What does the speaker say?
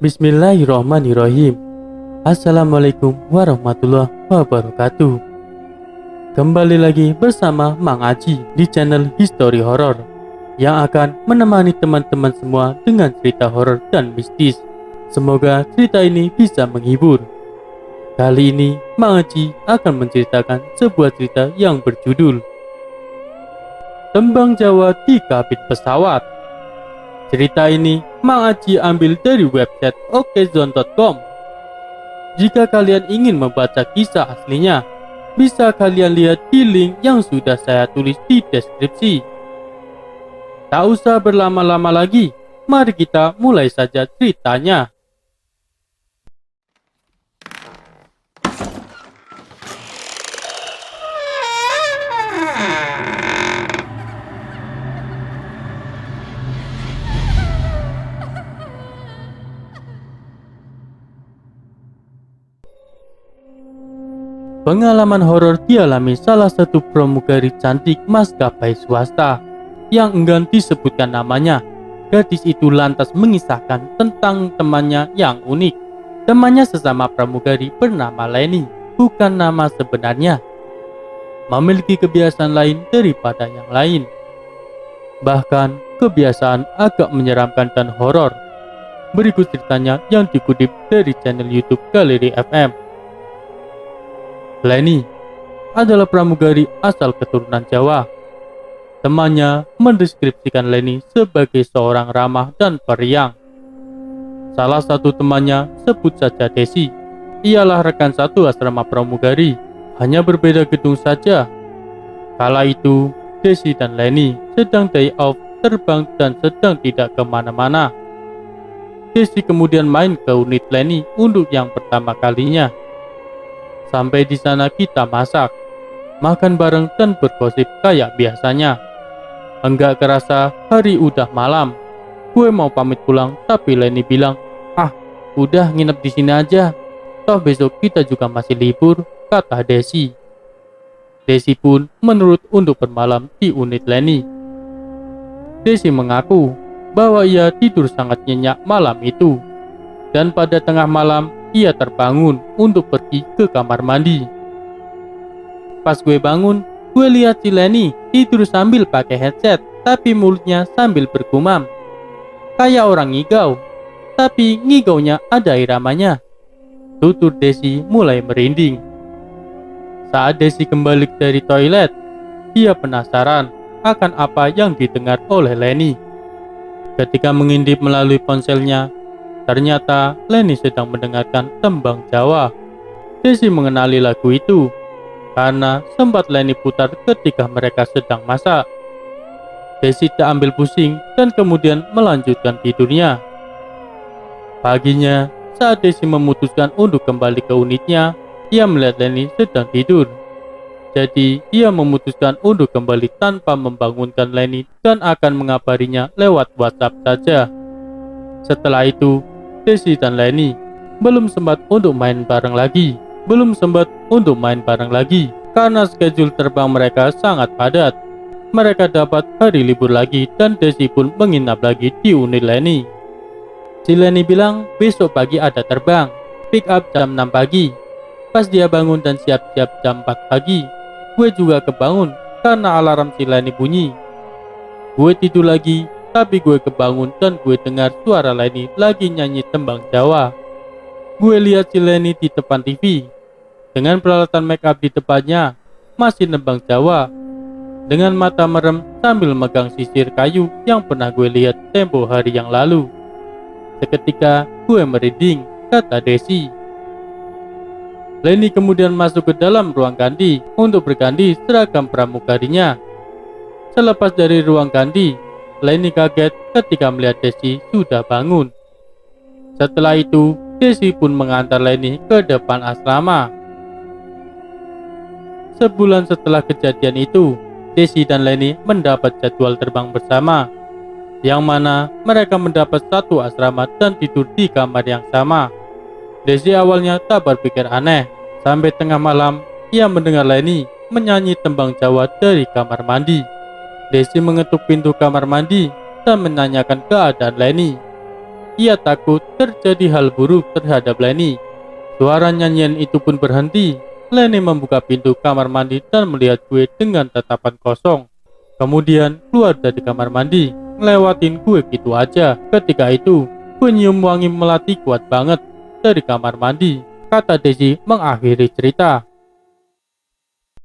Bismillahirrahmanirrahim. Assalamualaikum warahmatullahi wabarakatuh. Kembali lagi bersama Mang Aji di channel History Horror yang akan menemani teman-teman semua dengan cerita horor dan mistis. Semoga cerita ini bisa menghibur. Kali ini Mang Aji akan menceritakan sebuah cerita yang berjudul Tembang Jawa di Kabin Pesawat. Cerita ini Mang Aji ambil dari website okezone.com. Jika kalian ingin membaca kisah aslinya, bisa kalian lihat di link yang sudah saya tulis di deskripsi. Tak usah berlama-lama lagi, mari kita mulai saja ceritanya. Pengalaman horor dialami salah satu pramugari cantik maskapai swasta yang enggan disebutkan namanya. Gadis itu lantas mengisahkan tentang temannya yang unik. Temannya sesama pramugari bernama Leni, bukan nama sebenarnya. Memiliki kebiasaan lain daripada yang lain. Bahkan kebiasaan agak menyeramkan dan horor. Berikut ceritanya yang dikutip dari channel YouTube Galeri FM. Leni adalah pramugari asal keturunan Jawa. Temannya mendeskripsikan Leni sebagai seorang ramah dan periang. Salah satu temannya, sebut saja Desi, ialah rekan satu asrama pramugari, hanya berbeda gedung saja. Kala itu, Desi dan Leni sedang day off terbang dan sedang tidak kemana-mana. Desi kemudian main ke unit Leni untuk yang pertama kalinya. Sampai di sana kita masak, makan bareng dan bergosip kayak biasanya. Enggak kerasa hari udah malam. Gue mau pamit pulang, tapi Leni bilang, udah nginep di sini aja. Toh besok kita juga masih libur, kata Desi. Desi pun menurut untuk bermalam di unit Leni. Desi mengaku bahwa ia tidur sangat nyenyak malam itu. Dan pada tengah malam, ia terbangun untuk pergi ke kamar mandi. Pas gue bangun, gue lihat si Leni tidur sambil pakai headset, tapi mulutnya sambil bergumam. Kayak orang ngigau, tapi ngigaunya ada iramanya. Tutur Desi mulai merinding. Saat Desi kembali dari toilet, dia penasaran akan apa yang didengar oleh Leni. Ketika mengintip melalui ponselnya, ternyata Leni sedang mendengarkan tembang Jawa. Desi mengenali lagu itu karena sempat Leni putar ketika mereka sedang masak. Desi tak ambil pusing dan kemudian melanjutkan tidurnya. Paginya, saat Desi memutuskan untuk kembali ke unitnya, ia melihat Leni sedang tidur. Jadi, ia memutuskan untuk kembali tanpa membangunkan Leni dan akan mengabarinya lewat WhatsApp saja. Setelah itu, Desi dan Leni belum sempat untuk main bareng lagi karena schedule terbang mereka sangat padat. Mereka dapat hari libur lagi dan Desi pun menginap lagi di unit Leni. Si Leni bilang besok pagi ada terbang, pick up jam 6 pagi. Pas dia bangun dan siap-siap jam 4 pagi, gue juga kebangun karena alarm si Leni bunyi. Gue tidur lagi, tapi gue kebangun dan gue dengar suara Leni lagi nyanyi tembang Jawa. Gue lihat si Leni di depan TV dengan peralatan make up di depannya, masih nembang Jawa, dengan mata merem sambil megang sisir kayu yang pernah gue lihat tempo hari yang lalu. Seketika gue merinding, kata Desi. Leni kemudian masuk ke dalam ruang ganti untuk berganti seragam pramugarinya. Selepas dari ruang ganti, Leni kaget ketika melihat Desi sudah bangun. Setelah itu, Desi pun mengantar Leni ke depan asrama. Sebulan setelah kejadian itu, Desi dan Leni mendapat jadwal terbang bersama, yang mana mereka mendapat satu asrama dan tidur di kamar yang sama. Desi awalnya tak berpikir aneh, sampai tengah malam ia mendengar Leni menyanyi tembang Jawa dari kamar mandi. Desi mengetuk pintu kamar mandi dan menanyakan keadaan Leni. ia takut terjadi hal buruk terhadap Lenny. Suara nyanyian itu pun berhenti. Lenny membuka pintu kamar mandi dan melihat gue dengan tatapan kosong. Kemudian keluar dari kamar mandi, ngelewatin gue gitu aja. Ketika itu, gue nyium wangi melati kuat banget dari kamar mandi, kata Daisy mengakhiri cerita.